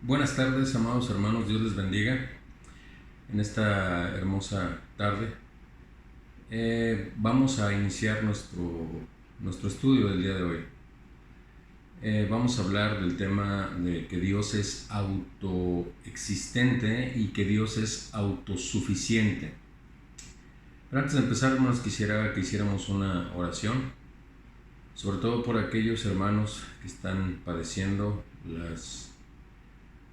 Buenas tardes, amados hermanos, Dios les bendiga en esta hermosa tarde. Vamos a iniciar nuestro estudio del día de hoy. Vamos a hablar del tema de que Dios es autoexistente y que Dios es autosuficiente. Pero antes de empezar, hermanos, quisiera que hiciéramos una oración, sobre todo por aquellos hermanos que están padeciendo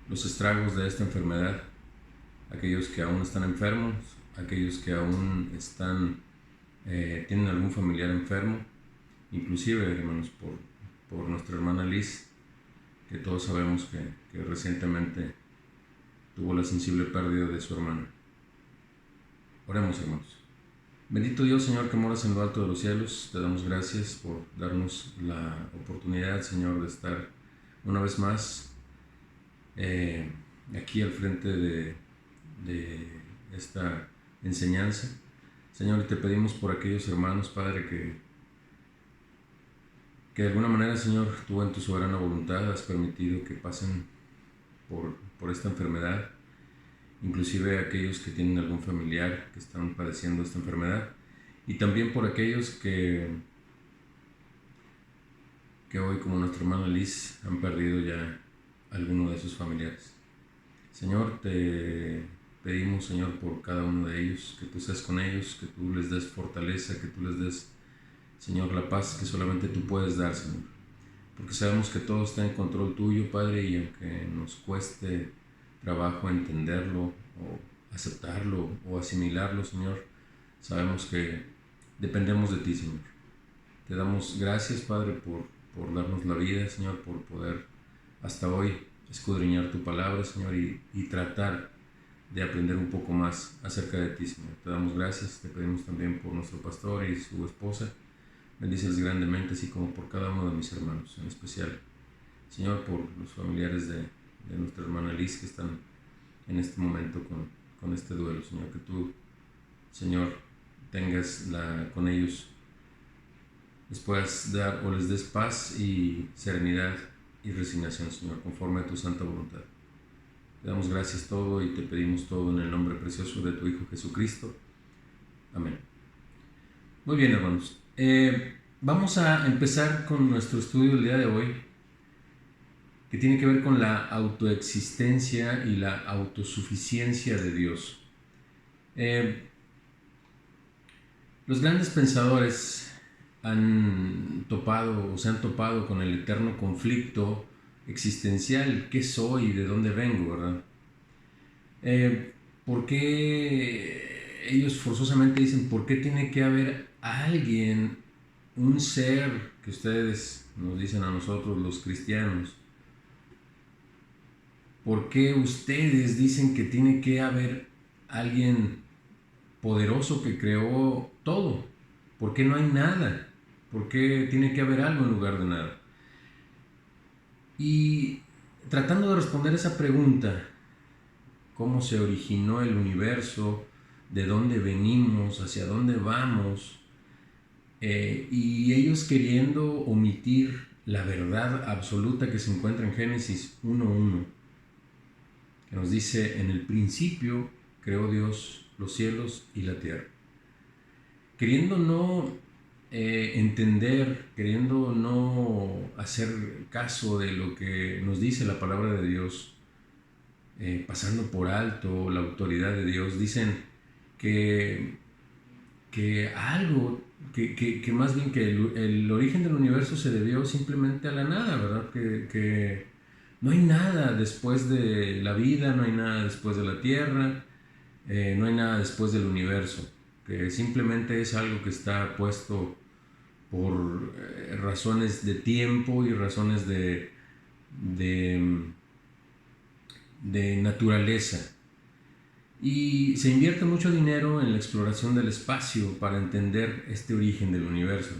los estragos de esta enfermedad, aquellos que aún están enfermos, aquellos que aún tienen algún familiar enfermo, inclusive, hermanos, por nuestra hermana Liz, que todos sabemos que recientemente tuvo la sensible pérdida de su hermana. Oremos, hermanos. Bendito Dios, Señor, que moras en lo alto de los cielos, te damos gracias por darnos la oportunidad, Señor, de estar una vez más aquí al frente de esta enseñanza. Señor, te pedimos por aquellos hermanos, Padre, que de alguna manera, Señor, tú en tu soberana voluntad has permitido que pasen por esta enfermedad, inclusive aquellos que tienen algún familiar que están padeciendo esta enfermedad, y también por aquellos que hoy, como nuestra hermana Liz, han perdido ya alguno de sus familiares. Señor, te pedimos, Señor, por cada uno de ellos, que tú seas con ellos, que tú les des fortaleza, que tú les des, Señor, la paz que solamente tú puedes dar, Señor. Porque sabemos que todo está en control tuyo, Padre, y aunque nos cueste trabajo entenderlo o aceptarlo o asimilarlo, Señor, sabemos que dependemos de ti, Señor. Te damos gracias, Padre, por darnos la vida, Señor, por poder hasta hoy escudriñar tu palabra, Señor, y tratar de aprender un poco más acerca de ti, Señor. Te damos gracias, te pedimos también por nuestro pastor y su esposa. Bendíceles grandemente, así como por cada uno de mis hermanos, en especial, Señor, por los familiares de nuestra hermana Liz que están en este momento con este duelo, Señor. Que tú, Señor, tengas con ellos, les puedas dar o les des paz y serenidad y resignación, Señor, conforme a tu santa voluntad. Te damos gracias todo y te pedimos todo en el nombre precioso de tu Hijo Jesucristo. Amén. Muy bien, hermanos. Vamos a empezar con nuestro estudio del día de hoy, que tiene que ver con la autoexistencia y la autosuficiencia de Dios. Los grandes pensadores han topado o se han topado con el eterno conflicto existencial: ¿qué soy? ¿De dónde vengo? ¿Verdad? ¿Por qué ellos forzosamente dicen, por qué tiene que haber alguien, un ser que ustedes nos dicen a nosotros los cristianos? ¿Por qué ustedes dicen que tiene que haber alguien poderoso que creó todo? ¿Por qué no hay nada? ¿Por qué tiene que haber algo en lugar de nada? Y tratando de responder esa pregunta, cómo se originó el universo, de dónde venimos, hacia dónde vamos, y ellos queriendo omitir la verdad absoluta que se encuentra en Génesis 1:1, que nos dice: en el principio creó Dios los cielos y la tierra. Queriendo no entender, queriendo no hacer caso de lo que nos dice la palabra de Dios, pasando por alto la autoridad de Dios, dicen que, que algo, que más bien que el origen del universo se debió simplemente a la nada, ¿verdad? Que no hay nada después de la vida, no hay nada después de la tierra, no hay nada después del universo, que simplemente es algo que está puesto por razones de tiempo y razones de, de naturaleza. Y se invierte mucho dinero en la exploración del espacio para entender este origen del universo.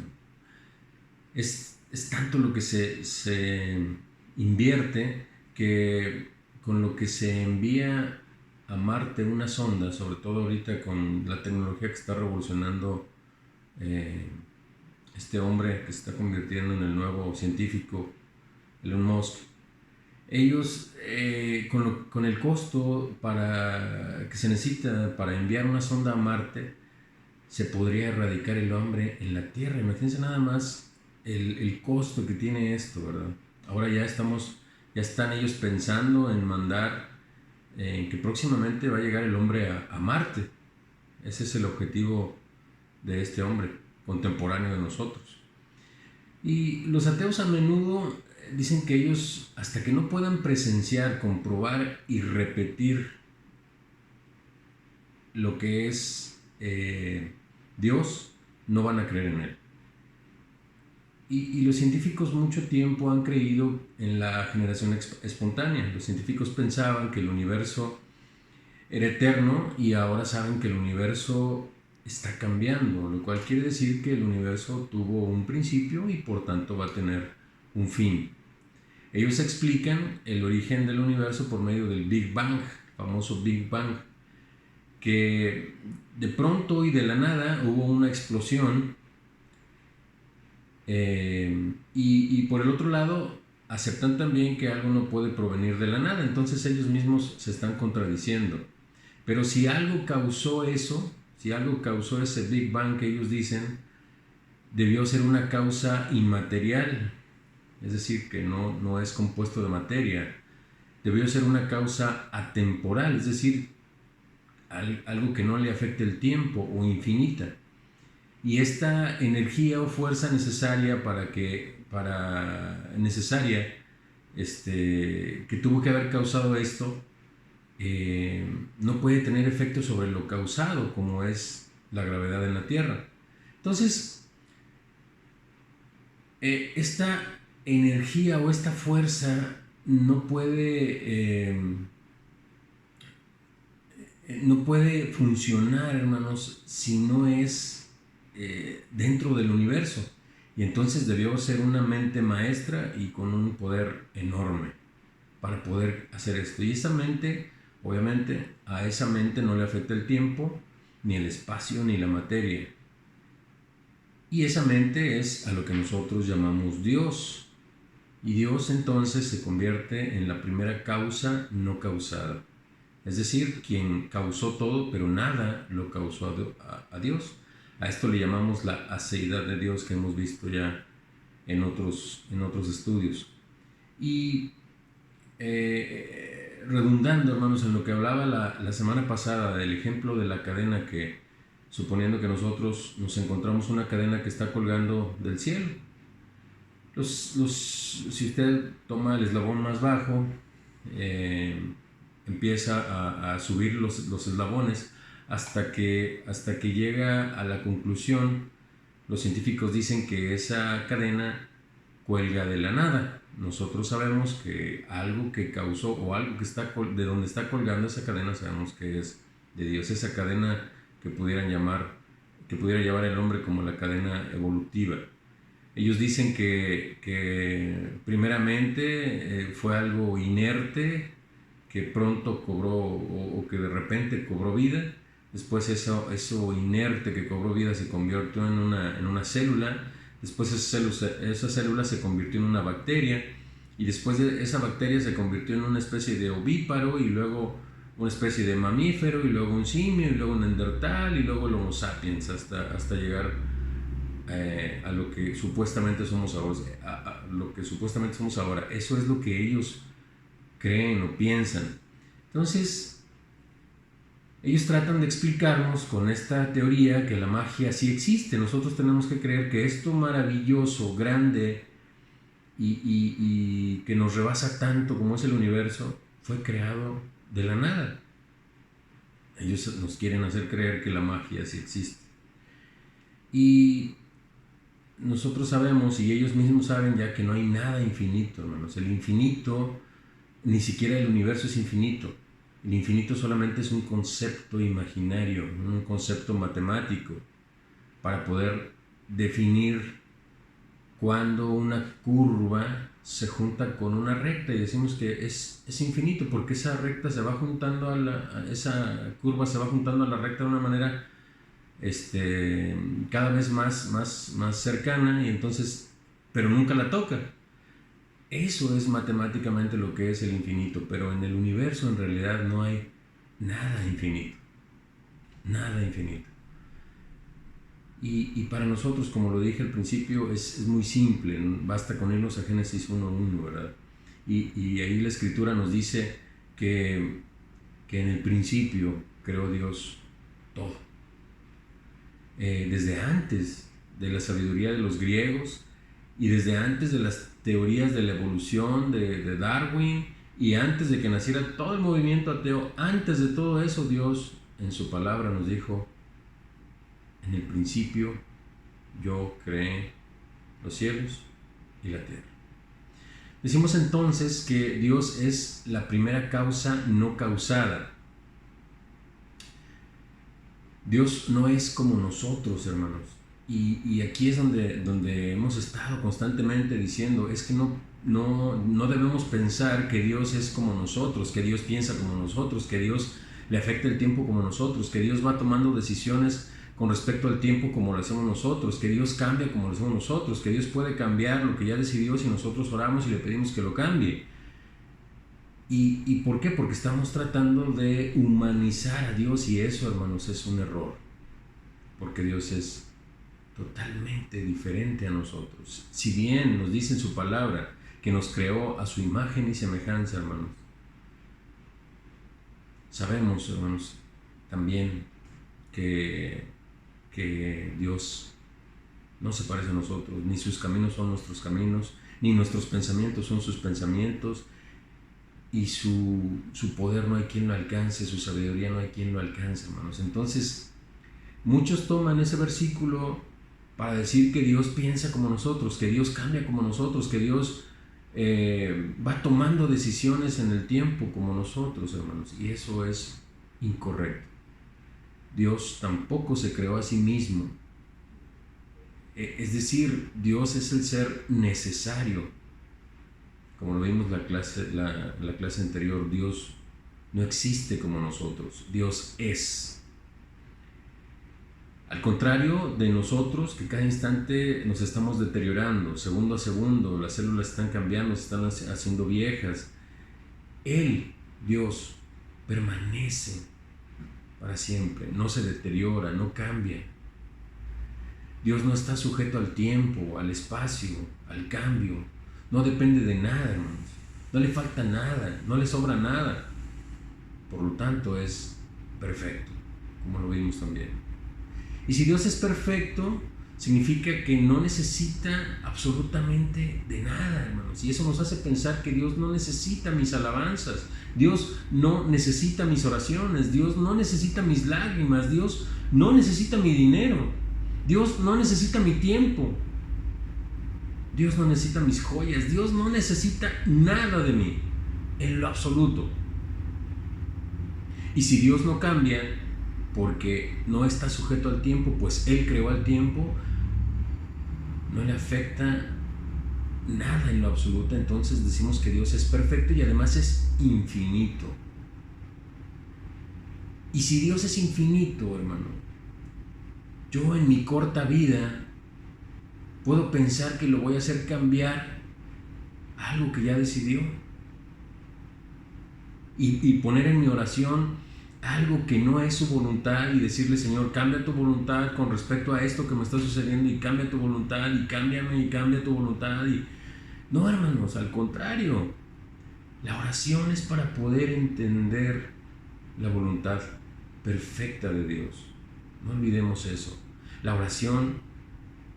Es tanto lo que se invierte que con lo que se envía a Marte una sonda, sobre todo ahorita con la tecnología que está revolucionando este hombre que se está convirtiendo en el nuevo científico, Elon Musk, Ellos, con el costo que se necesita para enviar una sonda a Marte, se podría erradicar el hambre en la Tierra. Imagínense nada más el costo que tiene esto, ¿verdad? Ahora ya están ellos pensando en mandar, en que próximamente va a llegar el hombre a Marte. Ese es el objetivo de este hombre, contemporáneo de nosotros. Y los ateos a menudo dicen que ellos, hasta que no puedan presenciar, comprobar y repetir lo que es Dios, no van a creer en Él. Y los científicos mucho tiempo han creído en la generación espontánea. Los científicos pensaban que el universo era eterno y ahora saben que el universo está cambiando, lo cual quiere decir que el universo tuvo un principio y por tanto va a tener un fin. Ellos explican el origen del universo por medio del Big Bang, el famoso Big Bang, que de pronto y de la nada hubo una explosión, y por el otro lado aceptan también que algo no puede provenir de la nada, entonces ellos mismos se están contradiciendo. Pero si algo causó eso, si algo causó ese Big Bang que ellos dicen, debió ser una causa inmaterial, es decir, que no es compuesto de materia. Debió ser una causa atemporal, es decir, algo que no le afecte el tiempo o infinita. Y esta energía o fuerza necesaria que tuvo que haber causado esto, no puede tener efecto sobre lo causado, como es la gravedad en la Tierra. Entonces, esta energía o esta fuerza no puede funcionar, hermanos, si no es dentro del universo. Y entonces debió ser una mente maestra y con un poder enorme para poder hacer esto. Y esa mente, obviamente, a esa mente no le afecta el tiempo, ni el espacio, ni la materia. Y esa mente es a lo que nosotros llamamos Dios. Y Dios entonces se convierte en la primera causa no causada. Es decir, quien causó todo, pero nada lo causó a Dios. A esto le llamamos la aceidad de Dios, que hemos visto ya en otros estudios. Y redundando, hermanos, en lo que hablaba la semana pasada del ejemplo de la cadena, que suponiendo que nosotros nos encontramos una cadena que está colgando del cielo, si usted toma el eslabón más bajo, empieza a subir los eslabones hasta que llega a la conclusión. Los científicos dicen que esa cadena cuelga de la nada. Nosotros sabemos que algo que causó o algo que está de donde está colgando esa cadena, sabemos que es de Dios. Esa cadena que pudiera llevar el nombre como la cadena evolutiva. Ellos dicen que primeramente fue algo inerte, que pronto cobró o que de repente cobró vida. Después eso inerte que cobró vida se convirtió en una célula. Después esa célula se convirtió en una bacteria. Y después de esa bacteria se convirtió en una especie de ovíparo, y luego una especie de mamífero, y luego un simio, y luego un neandertal, y luego el Homo sapiens, hasta llegar a lo que supuestamente somos ahora. Eso es lo que ellos creen o piensan. Entonces, ellos tratan de explicarnos con esta teoría que la magia sí existe. Nosotros tenemos que creer que esto maravilloso, grande y que nos rebasa tanto como es el universo, fue creado de la nada. Ellos nos quieren hacer creer que la magia sí existe. Y nosotros sabemos, y ellos mismos saben ya, que no hay nada infinito, hermanos. El infinito, ni siquiera el universo es infinito. El infinito solamente es un concepto imaginario, un concepto matemático, para poder definir cuando una curva se junta con una recta, y decimos que es infinito porque esa recta se va juntando esa curva se va juntando a la recta de una manera cada vez más cercana, y entonces, pero nunca la toca. Eso es matemáticamente lo que es el infinito, pero en el universo en realidad no hay nada infinito, nada infinito. Y para nosotros, como lo dije al principio, es muy simple, basta con irnos a Génesis 1:1, ¿verdad? Y ahí la Escritura nos dice que en el principio creó Dios todo. Desde antes de la sabiduría de los griegos y desde antes de las teorías de la evolución de Darwin y antes de que naciera todo el movimiento ateo, antes de todo eso, Dios en su palabra nos dijo: en el principio yo creé los cielos y la tierra. Decimos entonces que Dios es la primera causa no causada. Dios no es como nosotros, hermanos. Y aquí es donde hemos estado constantemente diciendo, es que no debemos pensar que Dios es como nosotros, que Dios piensa como nosotros, que Dios le afecta el tiempo como nosotros, que Dios va tomando decisiones con respecto al tiempo como lo hacemos nosotros, que Dios cambia como lo hacemos nosotros, que Dios puede cambiar lo que ya decidió si nosotros oramos y le pedimos que lo cambie. ¿Y por qué? Porque estamos tratando de humanizar a Dios, y eso, hermanos, es un error, porque Dios es totalmente diferente a nosotros. Si bien nos dice en su palabra que nos creó a su imagen y semejanza, hermanos, sabemos, hermanos, también que Dios no se parece a nosotros, ni sus caminos son nuestros caminos, ni nuestros pensamientos son sus pensamientos, y su poder no hay quien lo alcance, su sabiduría no hay quien lo alcance, hermanos. Entonces, muchos toman ese versículo para decir que Dios piensa como nosotros, que Dios cambia como nosotros, que Dios va tomando decisiones en el tiempo como nosotros, hermanos, y eso es incorrecto. Dios tampoco se creó a sí mismo. Es decir, Dios es el ser necesario. Como lo vimos la clase anterior, Dios no existe como nosotros, Dios es. Al contrario de nosotros, que cada instante nos estamos deteriorando, segundo a segundo, las células están cambiando, se están haciendo viejas. Él, Dios, permanece para siempre, no se deteriora, no cambia. Dios no está sujeto al tiempo, al espacio, al cambio. No depende de nada, hermanos. No le falta nada, no le sobra nada. Por lo tanto, es perfecto, como lo vimos también. Y si Dios es perfecto, significa que no necesita absolutamente de nada, hermanos. Y eso nos hace pensar que Dios no necesita mis alabanzas. Dios no necesita mis oraciones. Dios no necesita mis lágrimas. Dios no necesita mi dinero. Dios no necesita mi tiempo. Dios no necesita mis joyas. Dios no necesita nada de mí, en lo absoluto. Y si Dios no cambia, porque no está sujeto al tiempo, pues Él creó al tiempo, no le afecta nada en lo absoluto. Entonces decimos que Dios es perfecto y además es infinito. Y si Dios es infinito, hermano, yo en mi corta vida puedo pensar que lo voy a hacer cambiar algo que ya decidió, y poner en mi oración algo que no es su voluntad y decirle: Señor, cambia tu voluntad con respecto a esto que me está sucediendo, y cambia tu voluntad, y cámbiame, y cambia tu voluntad. Y no, hermanos, al contrario, la oración es para poder entender la voluntad perfecta de Dios. No olvidemos eso. La oración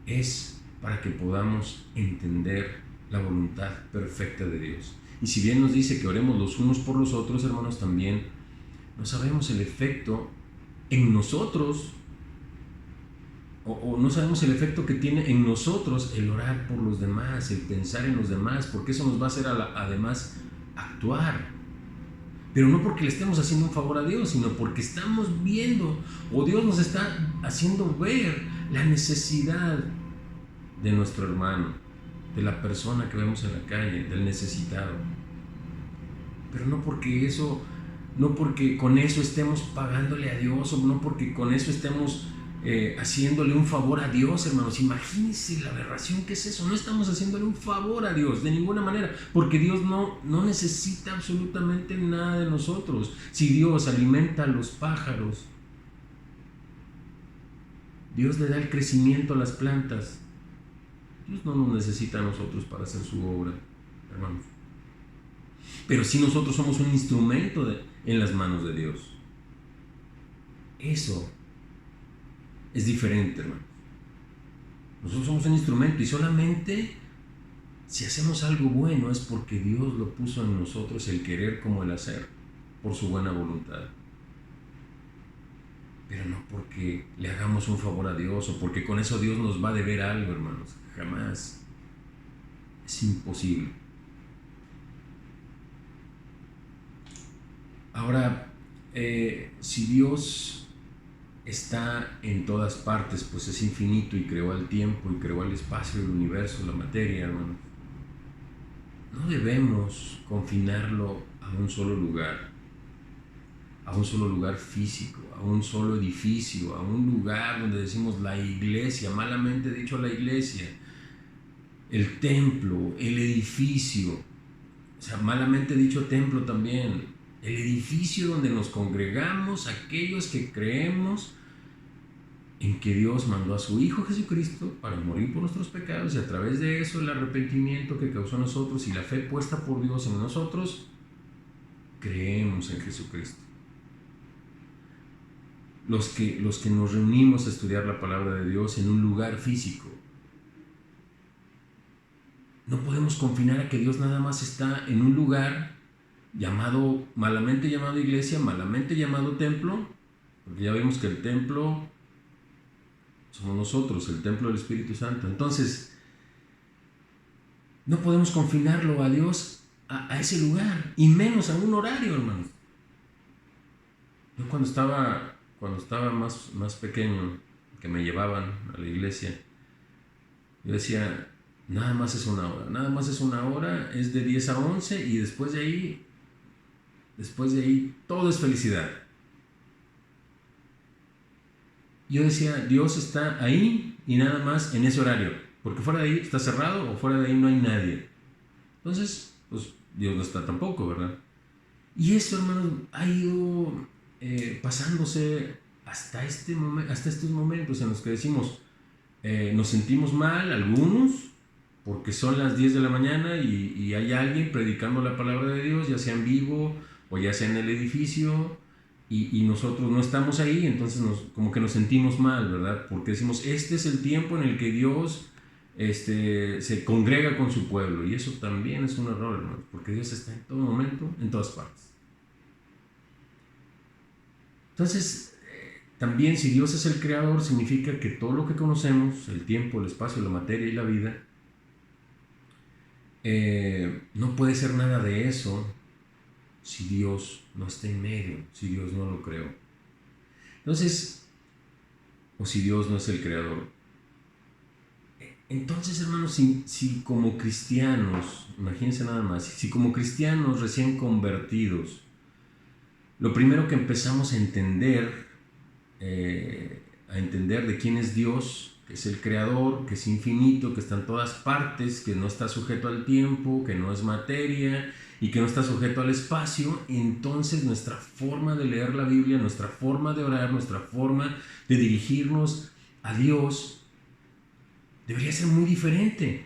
es para que podamos entender la voluntad perfecta de Dios. Y si bien nos dice que oremos los unos por los otros, hermanos, también no sabemos el efecto en nosotros, o no sabemos el efecto que tiene en nosotros el orar por los demás, el pensar en los demás, porque eso nos va a hacer además actuar. Pero no porque le estemos haciendo un favor a Dios, sino porque estamos viendo, o Dios nos está haciendo ver la necesidad de nuestro hermano, de la persona que vemos en la calle, del necesitado. Pero no porque con eso estemos pagándole a Dios, o no porque con eso estemos haciéndole un favor a Dios, hermanos. Imagínense la aberración que es eso. No estamos haciéndole un favor a Dios de ninguna manera, porque Dios no necesita absolutamente nada de nosotros. Si Dios alimenta a los pájaros, Dios le da el crecimiento a las plantas, Dios no nos necesita a nosotros para hacer su obra, hermanos. Pero si nosotros somos un instrumento en las manos de Dios. Eso es diferente, hermano. Nosotros somos un instrumento y solamente si hacemos algo bueno es porque Dios lo puso en nosotros, el querer como el hacer, por su buena voluntad. Pero no porque le hagamos un favor a Dios o porque con eso Dios nos va a deber algo, hermanos. Jamás. Es imposible. Ahora, si Dios está en todas partes, pues es infinito y creó el tiempo y creó el espacio, el universo, la materia, hermanos. No debemos confinarlo a un solo lugar físico, a un solo edificio, a un lugar donde decimos la iglesia, malamente dicho la iglesia, el templo, el edificio, o sea, malamente dicho templo también, el edificio donde nos congregamos aquellos que creemos en que Dios mandó a su Hijo Jesucristo para morir por nuestros pecados y a través de eso el arrepentimiento que causó a nosotros y la fe puesta por Dios en nosotros, creemos en Jesucristo. Los que nos reunimos a estudiar la palabra de Dios en un lugar físico, no podemos confinar a que Dios nada más está en un lugar malamente llamado iglesia, malamente llamado templo, porque ya vimos que el templo somos nosotros, el templo del Espíritu Santo. Entonces, no podemos confinarlo a Dios a ese lugar, y menos a un horario, hermanos. Yo cuando estaba más pequeño, que me llevaban a la iglesia, yo decía, nada más es una hora, es de 10 a 11 y después de ahí todo es felicidad. Yo decía, Dios está ahí y nada más en ese horario, porque fuera de ahí está cerrado o fuera de ahí no hay nadie. Entonces, pues Dios no está tampoco, ¿verdad? Y eso, hermanos, ha ido pasándose hasta estos momentos en los que decimos, nos sentimos mal algunos, porque son las 10 de la mañana y hay alguien predicando la palabra de Dios, ya sea en vivo o ya sea en el edificio, y nosotros no estamos ahí, entonces como que nos sentimos mal, ¿verdad? Porque decimos, este es el tiempo en el que Dios se congrega con su pueblo, y eso también es un error, hermanos, porque Dios está en todo momento, en todas partes. Entonces, también si Dios es el creador, significa que todo lo que conocemos, el tiempo, el espacio, la materia y la vida, no puede ser nada de eso si Dios no está en medio, si Dios no lo creó. Entonces, o si Dios no es el creador. Entonces, hermanos, si como cristianos, imagínense nada más, si como cristianos recién convertidos, lo primero que empezamos a entender de quién es Dios, que es el creador, que es infinito, que está en todas partes, que no está sujeto al tiempo, que no es materia y que no está sujeto al espacio, entonces nuestra forma de leer la Biblia, nuestra forma de orar, nuestra forma de dirigirnos a Dios debería ser muy diferente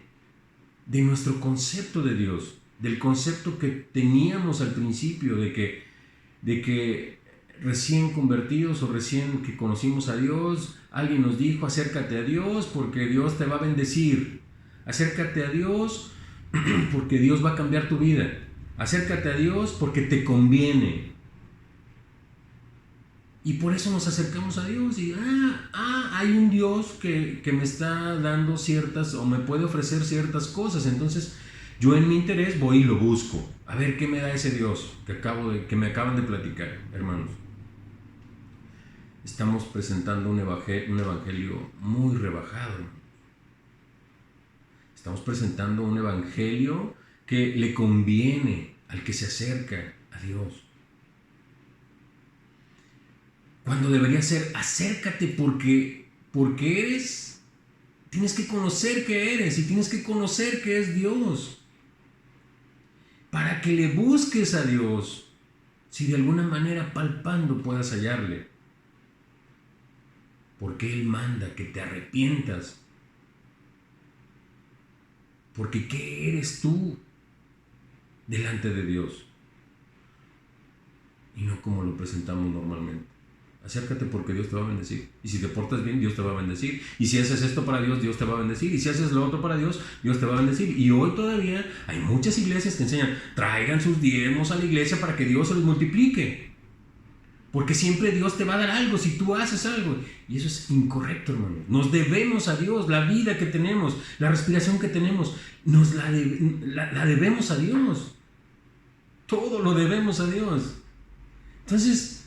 de nuestro concepto de Dios, del concepto que teníamos al principio de que recién convertidos o recién que conocimos a Dios, alguien nos dijo, acércate a Dios porque Dios te va a bendecir, acércate a Dios porque Dios va a cambiar tu vida, acércate a Dios porque te conviene. Y por eso nos acercamos a Dios y hay un Dios que me está dando ciertas o me puede ofrecer ciertas cosas, entonces yo en mi interés voy y lo busco, a ver qué me da ese Dios que me acaban de platicar, hermanos. Estamos presentando un evangelio muy rebajado. Estamos presentando un evangelio que le conviene al que se acerca a Dios. Cuando debería ser, acércate porque porque tienes que conocer qué eres y tienes que conocer qué es Dios. Para que le busques a Dios, si de alguna manera palpando puedas hallarle. Porque Él manda que te arrepientas. Porque ¿qué eres tú delante de Dios? Y no como lo presentamos normalmente. Acércate porque Dios te va a bendecir. Y si te portas bien, Dios te va a bendecir. Y si haces esto para Dios, Dios te va a bendecir. Y si haces lo otro para Dios, Dios te va a bendecir. Y hoy todavía hay muchas iglesias que enseñan, traigan sus diezmos a la iglesia para que Dios se los multiplique. Porque siempre Dios te va a dar algo si tú haces algo. Y eso es incorrecto, hermano. Nos debemos a Dios. La vida que tenemos, la respiración que tenemos, nos la debemos a Dios. Todo lo debemos a Dios. Entonces,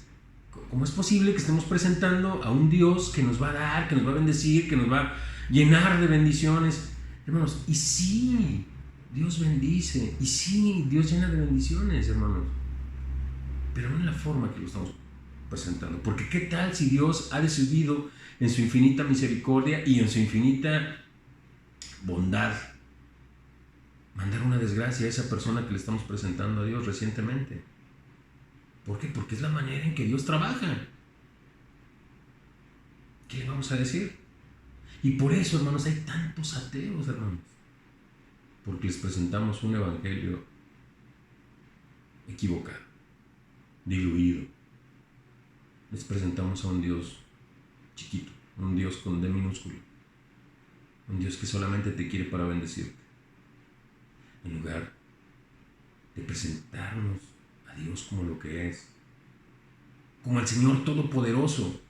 ¿cómo es posible que estemos presentando a un Dios que nos va a dar, que nos va a bendecir, que nos va a llenar de bendiciones? Hermanos, y sí, Dios bendice. Y sí, Dios llena de bendiciones, hermanos. Pero no en la forma que lo estamos presentando. Porque ¿qué tal si Dios ha decidido en su infinita misericordia y en su infinita bondad mandar una desgracia a esa persona que le estamos presentando a Dios recientemente? ¿Por qué? Porque es la manera en que Dios trabaja. ¿Qué le vamos a decir? Y por eso, hermanos, hay tantos ateos, hermanos. Porque les presentamos un evangelio equivocado, diluido. Les presentamos a un Dios chiquito, un Dios con D minúsculo, un Dios que solamente te quiere para bendecirte, en lugar de presentarnos a Dios como lo que es, como el Señor Todopoderoso,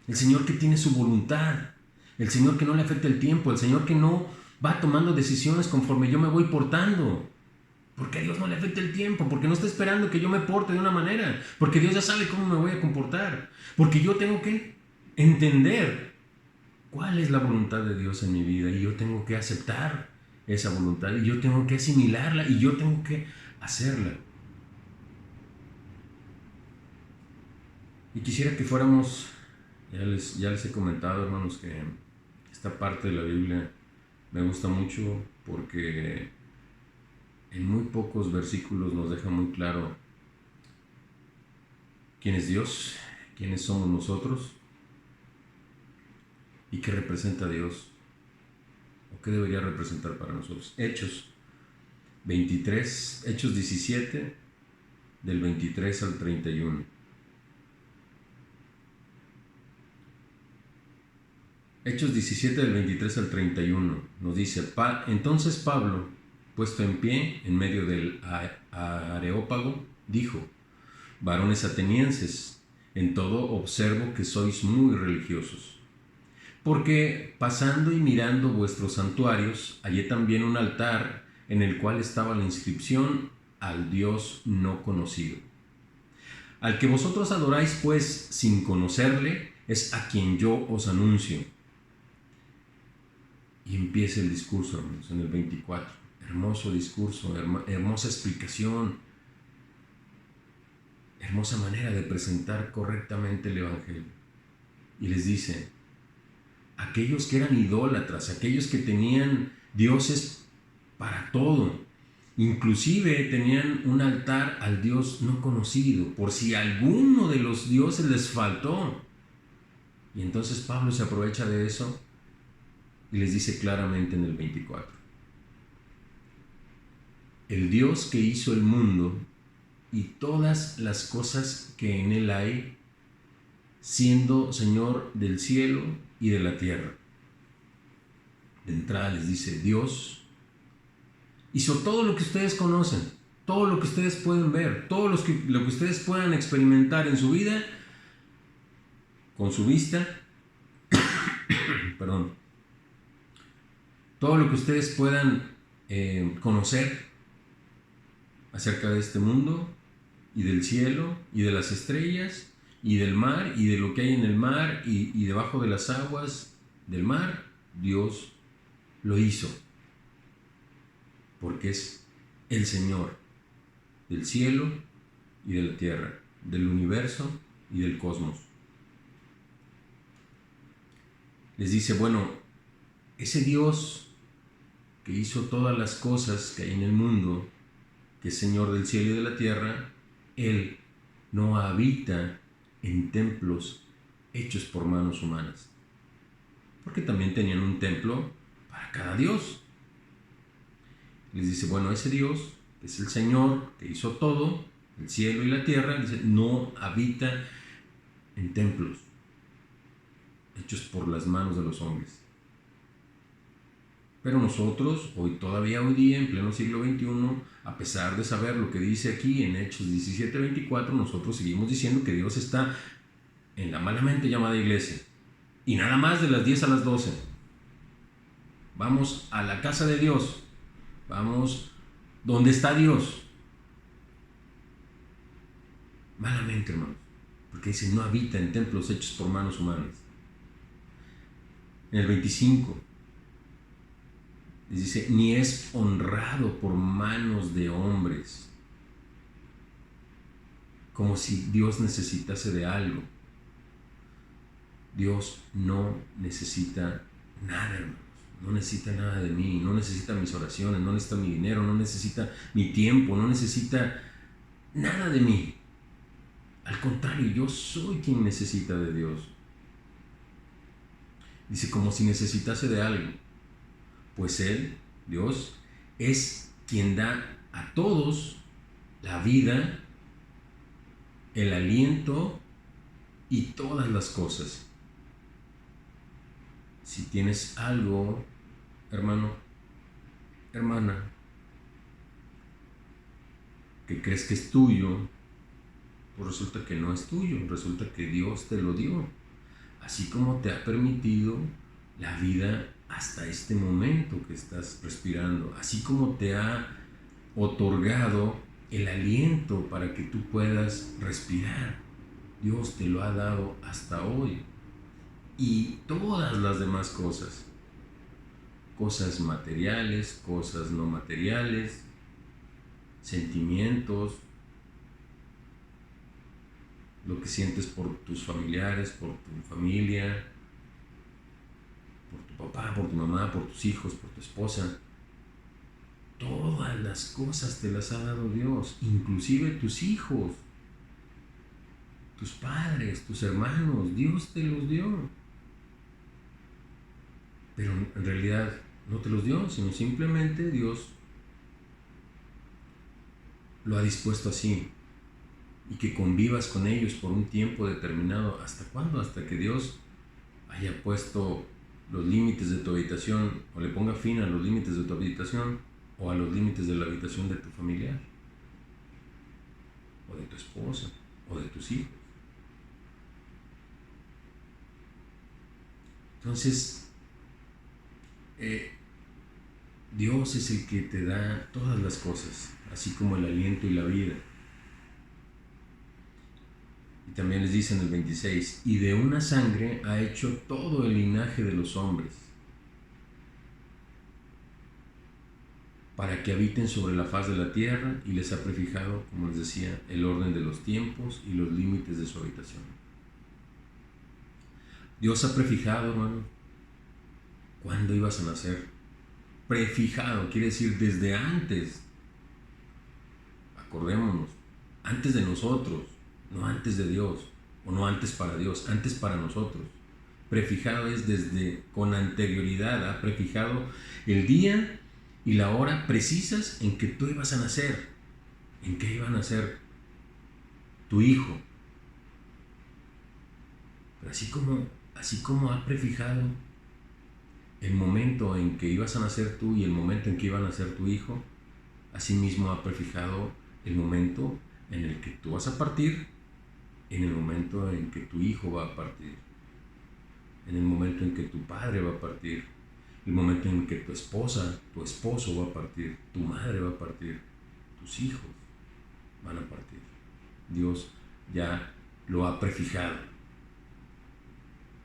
el Señor que tiene su voluntad, el Señor que no le afecta el tiempo, el Señor que no va tomando decisiones conforme yo me voy portando. Porque a Dios no le afecta el tiempo, porque no está esperando que yo me porte de una manera, porque Dios ya sabe cómo me voy a comportar, porque yo tengo que entender cuál es la voluntad de Dios en mi vida y yo tengo que aceptar esa voluntad y yo tengo que asimilarla y yo tengo que hacerla. Y quisiera que fuéramos, ya les he comentado, hermanos, que esta parte de la Biblia me gusta mucho porque en muy pocos versículos nos deja muy claro quién es Dios, quiénes somos nosotros y qué representa Dios o qué debería representar para nosotros. Hechos 17, del 23 al 31. Hechos 17 del 23 al 31 nos dice, entonces Pablo, puesto en pie en medio del Areópago, dijo, varones atenienses, en todo observo que sois muy religiosos, porque pasando y mirando vuestros santuarios, hallé también un altar en el cual estaba la inscripción al Dios no conocido. Al que vosotros adoráis pues sin conocerle, es a quien yo os anuncio. Y empieza el discurso, hermanos, en el 24. Hermoso discurso, hermosa explicación, hermosa manera de presentar correctamente el Evangelio. Y les dice, aquellos que eran idólatras, aquellos que tenían dioses para todo, inclusive tenían un altar al Dios no conocido, por si alguno de los dioses les faltó. Y entonces Pablo se aprovecha de eso y les dice claramente en el 24, el Dios que hizo el mundo y todas las cosas que en él hay, siendo Señor del cielo y de la tierra. De entrada les dice, Dios hizo todo lo que ustedes conocen, todo lo que ustedes pueden ver, todo lo que ustedes puedan experimentar en su vida, con su vista, perdón, todo lo que ustedes puedan conocer acerca de este mundo y del cielo y de las estrellas y del mar y de lo que hay en el mar y debajo de las aguas del mar, Dios lo hizo porque es el Señor del cielo y de la tierra, del universo y del cosmos. les dice, bueno, ese Dios que hizo todas las cosas que hay en el mundo, que es Señor del cielo y de la tierra, Él no habita en templos hechos por manos humanas. Porque también tenían un templo para cada Dios. Les dice, bueno, ese Dios, que es el Señor, que hizo todo, el cielo y la tierra, dice, no habita en templos hechos por las manos de los hombres. Pero nosotros, hoy día, en pleno siglo XXI, a pesar de saber lo que dice aquí en Hechos 17:24, nosotros seguimos diciendo que Dios está en la malamente llamada iglesia. Y nada más de las 10 a las 12. Vamos a la casa de Dios. Vamos donde está Dios. Malamente, hermanos. Porque dice, no habita en templos hechos por manos humanas. En el 25 dice, ni es honrado por manos de hombres, como si Dios necesitase de algo. Dios no necesita nada, hermanos. No necesita nada de mí, no necesita mis oraciones, no necesita mi dinero, no necesita mi tiempo, no necesita nada de mí. Al contrario, yo soy quien necesita de Dios. Dice, como si necesitase de algo. Pues Él, Dios, es quien da a todos la vida, el aliento y todas las cosas. Si tienes algo, hermano, hermana, que crees que es tuyo, pues resulta que no es tuyo, resulta que Dios te lo dio. Así como te ha permitido la vida hasta este momento que estás respirando, así como te ha otorgado el aliento para que tú puedas respirar, Dios te lo ha dado hasta hoy. Y todas las demás cosas, cosas materiales, cosas no materiales, sentimientos, lo que sientes por tus familiares, por tu familia, por tu papá, por tu mamá, por tus hijos, por tu esposa. Todas las cosas te las ha dado Dios, inclusive tus hijos, tus padres, tus hermanos. Dios te los dio. Pero en realidad no te los dio, sino simplemente Dios lo ha dispuesto así. Y que convivas con ellos por un tiempo determinado. ¿Hasta cuándo? Hasta que Dios haya puesto los límites de tu habitación, o le ponga fin a los límites de tu habitación, o a los límites de la habitación de tu familiar, o de tu esposa, o de tus hijos. Entonces, Dios es el que te da todas las cosas, así como el aliento y la vida. Y también les dice en el 26, y de una sangre ha hecho todo el linaje de los hombres, para que habiten sobre la faz de la tierra, y les ha prefijado, como les decía, el orden de los tiempos y los límites de su habitación. Dios ha prefijado, hermano, cuándo ibas a nacer. Prefijado, quiere decir desde antes. Acordémonos, antes de nosotros, no antes de Dios, o no antes para Dios, antes para nosotros. Prefijado es desde, con anterioridad, ha prefijado el día y la hora precisas en que tú ibas a nacer, en que iba a nacer tu hijo. Pero así como ha prefijado el momento en que ibas a nacer tú y el momento en que iba a nacer tu hijo, así mismo ha prefijado el momento en el que tú vas a partir, en el momento en que tu hijo va a partir, en el momento en que tu padre va a partir, el momento en que tu esposa, tu esposo va a partir, tu madre va a partir, tus hijos van a partir. Dios ya lo ha prefijado.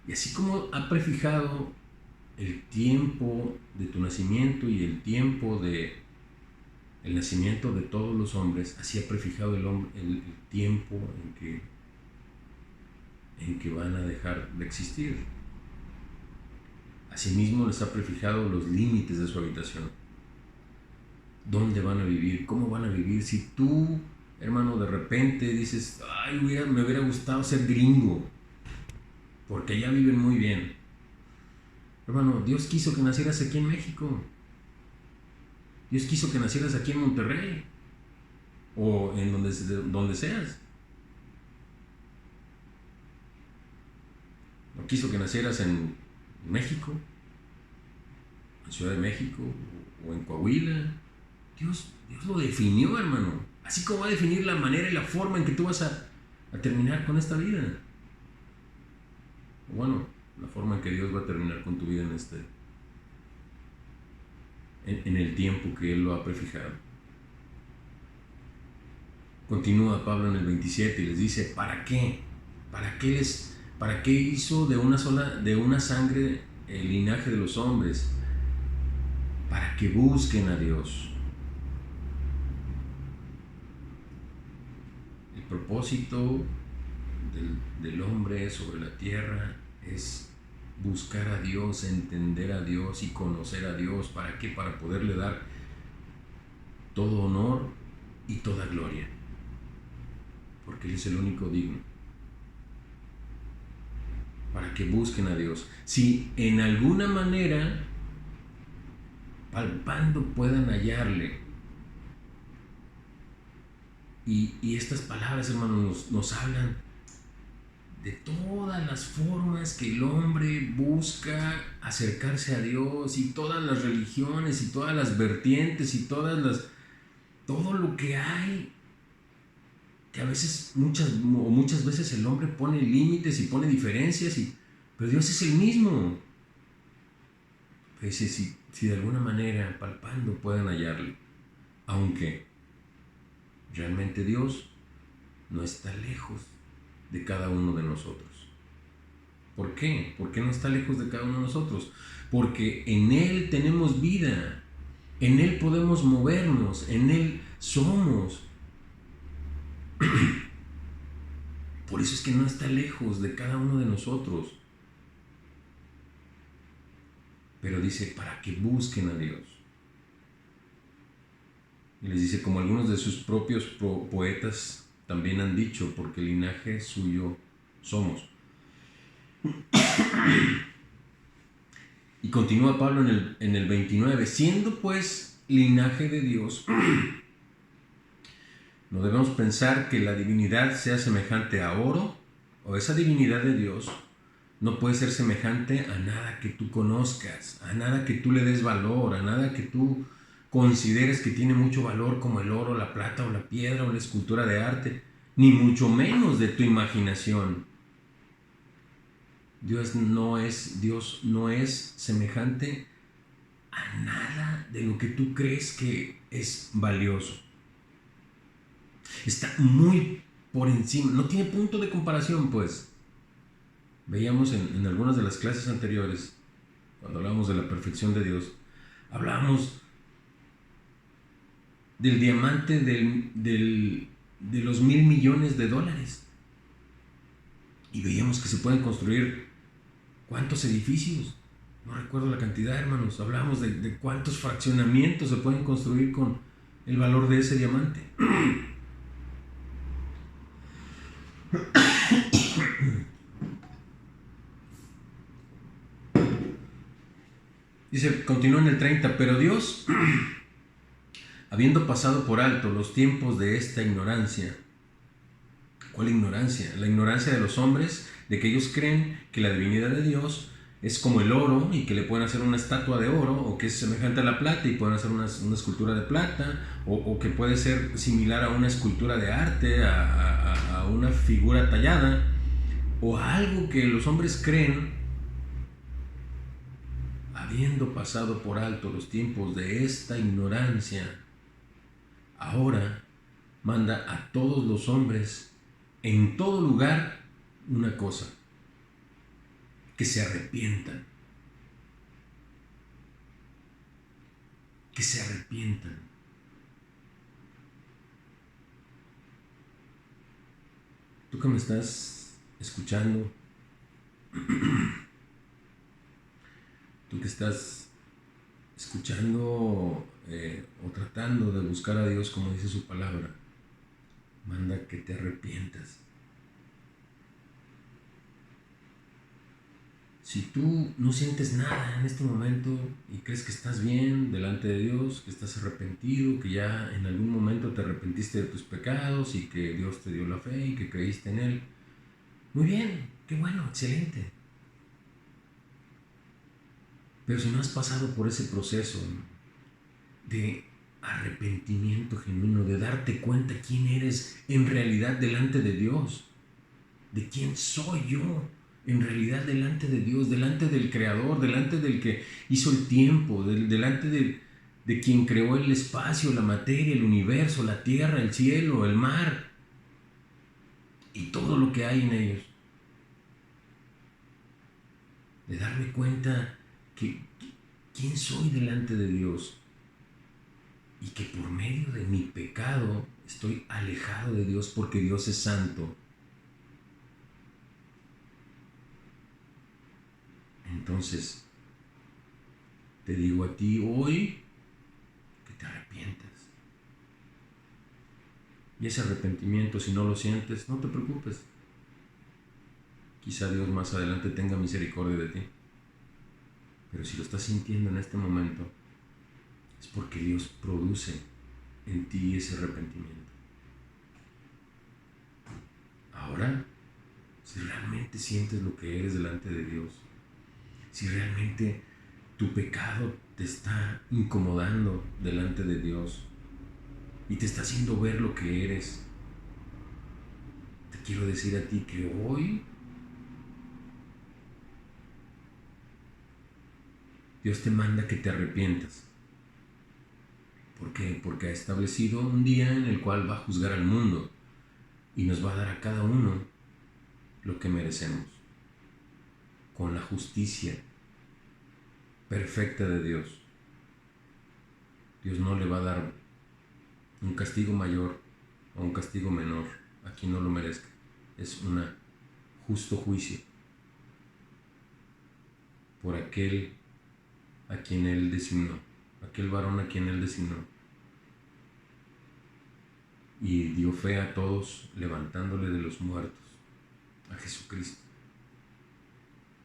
Y así como ha prefijado el tiempo de tu nacimiento y el tiempo de el nacimiento de todos los hombres, así ha prefijado el tiempo en que van a dejar de existir. Asimismo les ha prefijado los límites de su habitación. ¿Dónde van a vivir? ¿Cómo van a vivir? Si tú, hermano, de repente dices, ay, me hubiera gustado ser gringo, porque allá viven muy bien. Hermano, Dios quiso que nacieras aquí en México. Dios quiso que nacieras aquí en Monterrey. O en donde seas. No quiso que nacieras en México, en Ciudad de México, o en Coahuila. Dios lo definió, hermano. Así como va a definir la manera y la forma en que tú vas a terminar con esta vida. O bueno, la forma en que Dios va a terminar con tu vida en el tiempo que Él lo ha prefijado. Continúa Pablo en el 27 y les dice, ¿para qué? ¿Para qué hizo de una sangre el linaje de los hombres? Para que busquen a Dios. El propósito del hombre sobre la tierra es buscar a Dios, entender a Dios y conocer a Dios. ¿Para qué? Para poderle dar todo honor y toda gloria. Porque Él es el único digno. Para que busquen a Dios. Si en alguna manera, palpando, puedan hallarle. Y estas palabras, hermanos, nos hablan de todas las formas que el hombre busca acercarse a Dios, y todas las religiones y todas las vertientes y todo lo que hay, que a veces, muchas veces el hombre pone límites y pone diferencias, pero Dios es el mismo. Dice, si de alguna manera, palpando, pueden hallarle, aunque realmente Dios no está lejos de cada uno de nosotros. ¿Por qué? ¿Por qué no está lejos de cada uno de nosotros? Porque en Él tenemos vida, en Él podemos movernos, en Él somos. Por eso es que no está lejos de cada uno de nosotros. Pero dice, para que busquen a Dios. Y les dice, como algunos de sus propios poetas también han dicho, porque linaje suyo somos. Y continúa Pablo en el 29, siendo pues linaje de Dios, no debemos pensar que la divinidad sea semejante a oro, o esa divinidad de Dios no puede ser semejante a nada que tú conozcas, a nada que tú le des valor, a nada que tú consideres que tiene mucho valor, como el oro, la plata o la piedra o la escultura de arte, ni mucho menos de tu imaginación. Dios no es semejante a nada de lo que tú crees que es valioso. Está muy por encima, no tiene punto de comparación, pues. Veíamos en algunas de las clases anteriores, cuando hablábamos de la perfección de Dios, hablábamos del diamante de los $1,000,000,000. Y veíamos que se pueden construir ¿cuántos edificios? No recuerdo la cantidad, hermanos. Hablábamos de cuántos fraccionamientos se pueden construir con el valor de ese diamante. Dice, continúa en el 30, pero Dios, habiendo pasado por alto los tiempos de esta ignorancia. ¿Cuál ignorancia? La ignorancia de los hombres, de que ellos creen que la divinidad de Dios es como el oro y que le pueden hacer una estatua de oro, o que es semejante a la plata y pueden hacer una escultura de plata, o que puede ser similar a una escultura de arte, a una figura tallada, o a algo que los hombres creen, habiendo pasado por alto los tiempos de esta ignorancia, ahora manda a todos los hombres en todo lugar una cosa: que se arrepientan. Que se arrepientan. Tú que me estás escuchando, estás escuchando o tratando de buscar a Dios como dice su palabra, manda que te arrepientas. Si tú no sientes nada en este momento y crees que estás bien delante de Dios, que estás arrepentido, que ya en algún momento te arrepentiste de tus pecados y que Dios te dio la fe y que creíste en Él, muy bien, qué bueno, excelente. Pero si no has pasado por ese proceso de arrepentimiento genuino, de darte cuenta quién eres en realidad delante de Dios, de quién soy yo en realidad delante de Dios, delante del Creador, delante del que hizo el tiempo, delante de quien creó el espacio, la materia, el universo, la tierra, el cielo, el mar y todo lo que hay en ellos. De darme cuenta que quién soy delante de Dios y que por medio de mi pecado estoy alejado de Dios porque Dios es santo. Entonces, te digo a ti hoy que te arrepientas. Y ese arrepentimiento, si no lo sientes, no te preocupes. Quizá Dios más adelante tenga misericordia de ti. Pero si lo estás sintiendo en este momento, es porque Dios produce en ti ese arrepentimiento. Ahora, si realmente sientes lo que eres delante de Dios, si realmente tu pecado te está incomodando delante de Dios y te está haciendo ver lo que eres, te quiero decir a ti que hoy Dios te manda que te arrepientas. ¿Por qué? Porque ha establecido un día en el cual va a juzgar al mundo y nos va a dar a cada uno lo que merecemos, con la justicia perfecta de Dios. Dios no le va a dar un castigo mayor o un castigo menor a quien no lo merezca. Es un justo juicio por aquel a quien Él designó, aquel varón a quien Él designó. Y dio fe a todos levantándole de los muertos, a Jesucristo.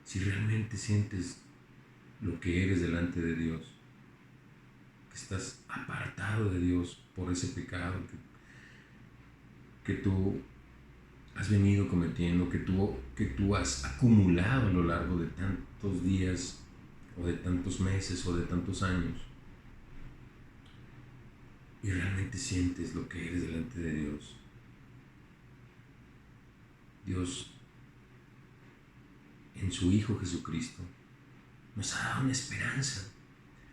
Si realmente sientes lo que eres delante de Dios, que estás apartado de Dios por ese pecado que tú has venido cometiendo, que tú has acumulado a lo largo de tantos días o de tantos meses o de tantos años, y realmente sientes lo que eres delante de Dios, Dios en su Hijo Jesucristo nos ha dado una esperanza,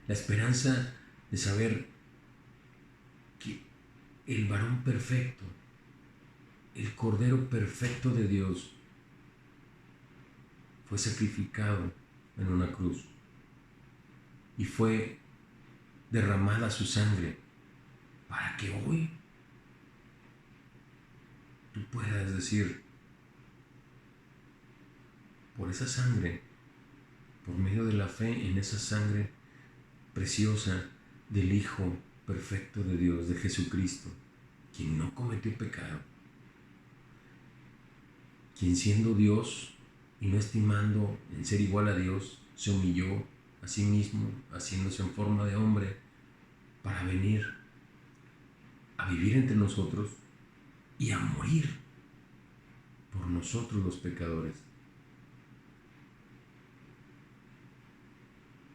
la esperanza de saber que el varón perfecto, el Cordero perfecto de Dios, fue sacrificado en una cruz y fue derramada su sangre para que hoy tú puedas decir, por esa sangre, por medio de la fe en esa sangre preciosa del Hijo perfecto de Dios, de Jesucristo, quien no cometió pecado, quien siendo Dios y no estimando el ser igual a Dios, se humilló a sí mismo, haciéndose en forma de hombre, para venir a vivir entre nosotros y a morir por nosotros los pecadores,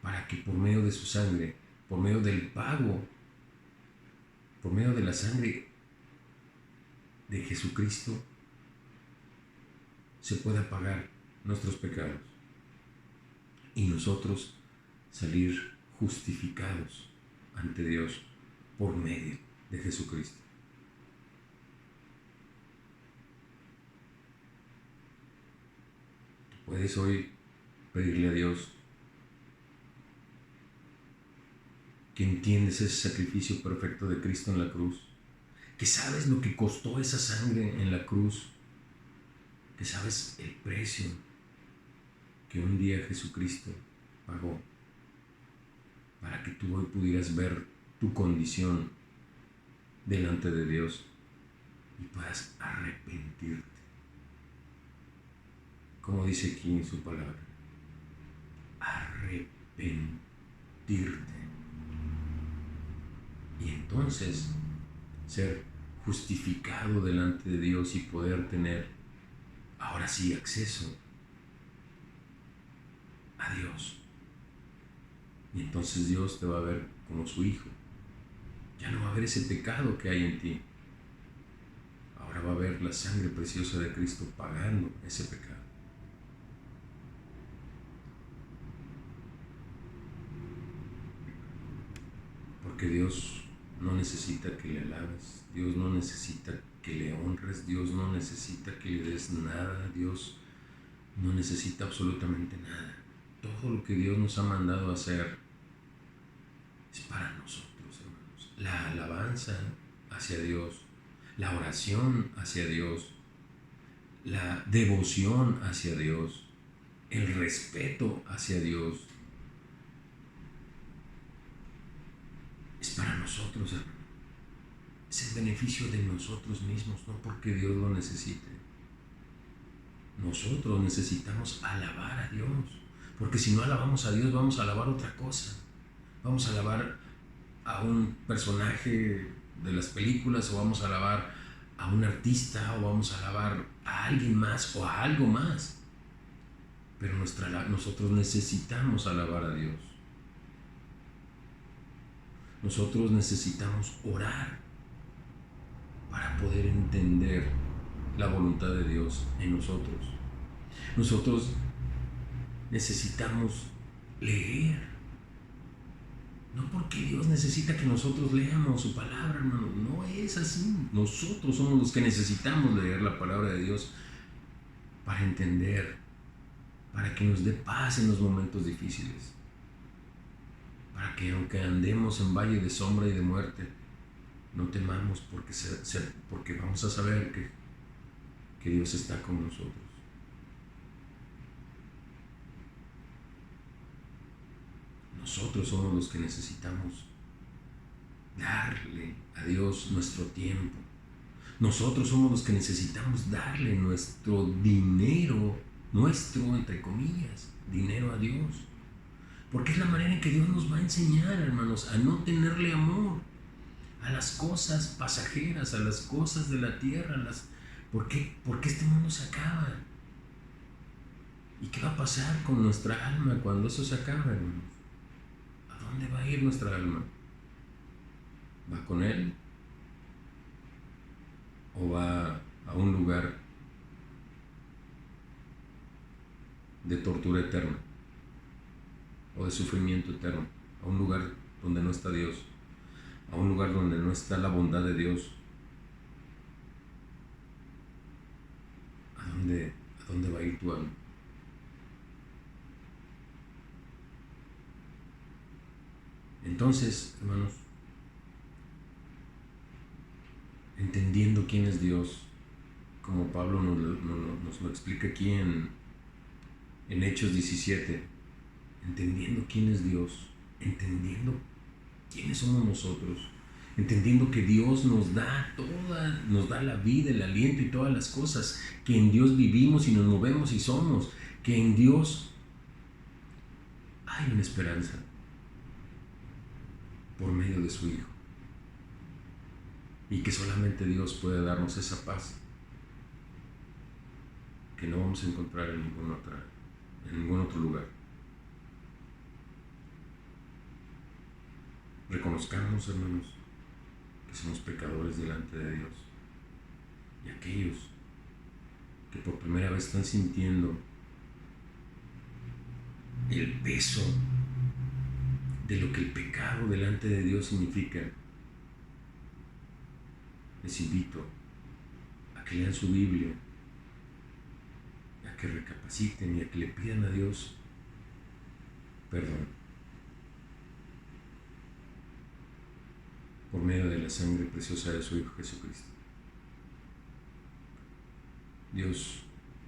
para que por medio de su sangre, por medio del pago, por medio de la sangre de Jesucristo, se pueda pagar nuestros pecados y nosotros salir justificados ante Dios por medio de Jesucristo. Puedes hoy pedirle a Dios que entiendes ese sacrificio perfecto de Cristo en la cruz, que sabes lo que costó esa sangre en la cruz, que sabes el precio que un día Jesucristo pagó para que tú hoy pudieras ver tu condición delante de Dios y puedas arrepentirte. Como dice aquí en su palabra, arrepentirte. Y entonces ser justificado delante de Dios y poder tener ahora sí acceso a Dios. Y entonces Dios te va a ver como su hijo. Ya no va a ver ese pecado que hay en ti. Ahora va a ver la sangre preciosa de Cristo pagando ese pecado. Porque Dios no necesita que le alabes, Dios no necesita que le honres, Dios no necesita que le des nada, Dios no necesita absolutamente nada. Todo lo que Dios nos ha mandado a hacer es para nosotros, hermanos. La alabanza hacia Dios, la oración hacia Dios, la devoción hacia Dios, el respeto hacia Dios, es para nosotros, hermanos. Es el beneficio de nosotros mismos, no porque Dios lo necesite. Nosotros necesitamos alabar a Dios, porque si no alabamos a Dios vamos a alabar otra cosa. Vamos a alabar a un personaje de las películas, o vamos a alabar a un artista, o vamos a alabar a alguien más o a algo más. Pero nosotros necesitamos alabar a Dios. Nosotros necesitamos orar para poder entender la voluntad de Dios en nosotros. Nosotros necesitamos leer. No porque Dios necesita que nosotros leamos su palabra, hermano. No es así. Nosotros somos los que necesitamos leer la palabra de Dios para entender, para que nos dé paz en los momentos difíciles. Para que aunque andemos en valle de sombra y de muerte, no temamos porque vamos a saber que Dios está con nosotros. Nosotros somos los que necesitamos darle a Dios nuestro tiempo. Nosotros somos los que necesitamos darle nuestro dinero, entre comillas, dinero a Dios. Porque es la manera en que Dios nos va a enseñar, hermanos, a no tenerle amor a las cosas pasajeras, a las cosas de la tierra. Porque este mundo se acaba. ¿Y qué va a pasar con nuestra alma cuando eso se acabe, hermanos? ¿A dónde va a ir nuestra alma? ¿Va con Él? ¿O va a un lugar de tortura eterna? ¿O de sufrimiento eterno? ¿A un lugar donde no está Dios? ¿A un lugar donde no está la bondad de Dios? ¿A dónde va a ir tu alma? Entonces, hermanos, entendiendo quién es Dios, como Pablo nos lo explica aquí en Hechos 17, entendiendo quién es Dios, entendiendo quiénes somos nosotros, entendiendo que Dios nos da la vida, el aliento y todas las cosas, que en Dios vivimos y nos movemos y somos, que en Dios hay una esperanza por medio de su Hijo, y que solamente Dios puede darnos esa paz que no vamos a encontrar en ningún otro lugar. Reconozcamos, hermanos, que somos pecadores delante de Dios, y aquellos que por primera vez están sintiendo el peso de lo que el pecado delante de Dios significa, les invito a que lean su Biblia, a que recapaciten y a que le pidan a Dios perdón por medio de la sangre preciosa de su Hijo Jesucristo. Dios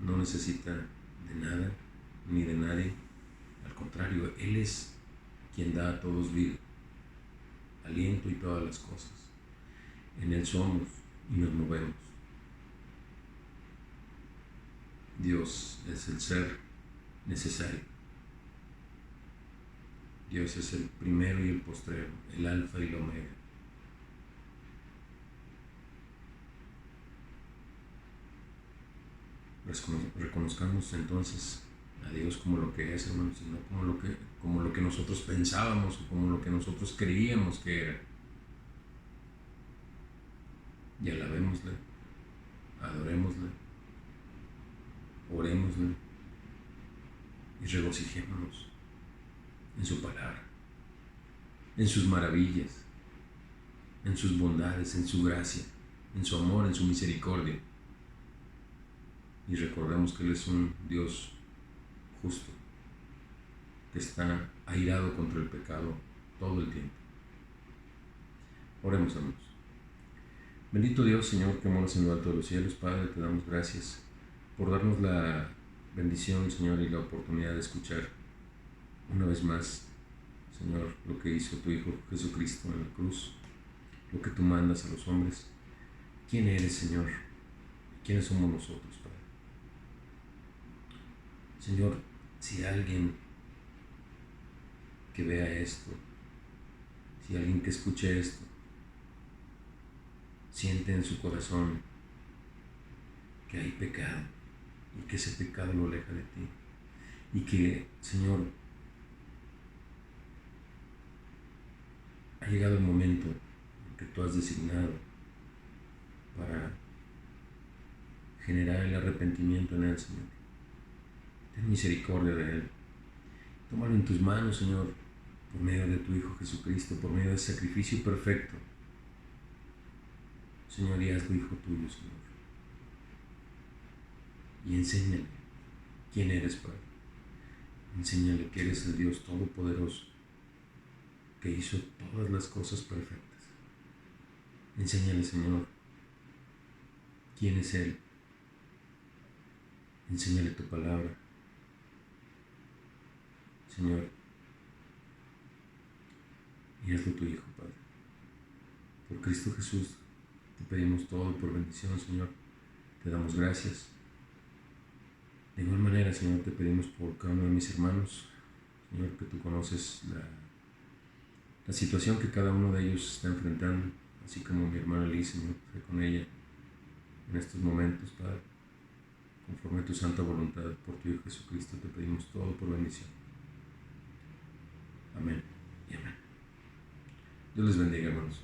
no necesita de nada ni de nadie, al contrario, Él es quien da a todos vida, aliento y todas las cosas. En Él somos y nos movemos. Dios es el ser necesario. Dios es el primero y el postrero, el alfa y el omega. Reconozcamos entonces a Dios como lo que es, hermanos, y no como lo que nosotros pensábamos o como lo que nosotros creíamos que era. Y alabémosle, adorémosle, orémosle y regocijémonos en su palabra, en sus maravillas, en sus bondades, en su gracia, en su amor, en su misericordia. Y recordemos que Él es un Dios justo, que está airado contra el pecado todo el tiempo. Oremos, hermanos. Bendito Dios, Señor, que moras en lo alto de los cielos. Padre, te damos gracias por darnos la bendición, Señor, y la oportunidad de escuchar una vez más, Señor, lo que hizo tu Hijo Jesucristo en la cruz, lo que tú mandas a los hombres. ¿Quién eres, Señor? ¿Quiénes somos nosotros, Padre? Señor, si alguien que vea esto, si alguien que escuche esto, siente en su corazón que hay pecado y que ese pecado lo aleja de ti, y que, Señor, ha llegado el momento en que tú has designado para generar el arrepentimiento en él, Señor. Ten misericordia de él. Tómalo en tus manos, Señor, por medio de tu Hijo Jesucristo, por medio del sacrificio perfecto. Señor, y hazlo hijo tuyo, Señor. Y enséñale quién eres, Padre. Enséñale que eres el Dios Todopoderoso, que hizo todas las cosas perfectas. Enséñale, Señor, quién es Él. Enséñale tu palabra. Señor, y hazlo tu Hijo, Padre. Por Cristo Jesús te pedimos todo por bendición, Señor. Te damos gracias. De igual manera, Señor, te pedimos por cada uno de mis hermanos, Señor, que tú conoces la situación que cada uno de ellos está enfrentando, así como mi hermana Liz, Señor, sé con ella en estos momentos, Padre. Conforme a tu santa voluntad, por tu Hijo Jesucristo, te pedimos todo por bendición. Amén y amén. Dios les bendiga, hermanos.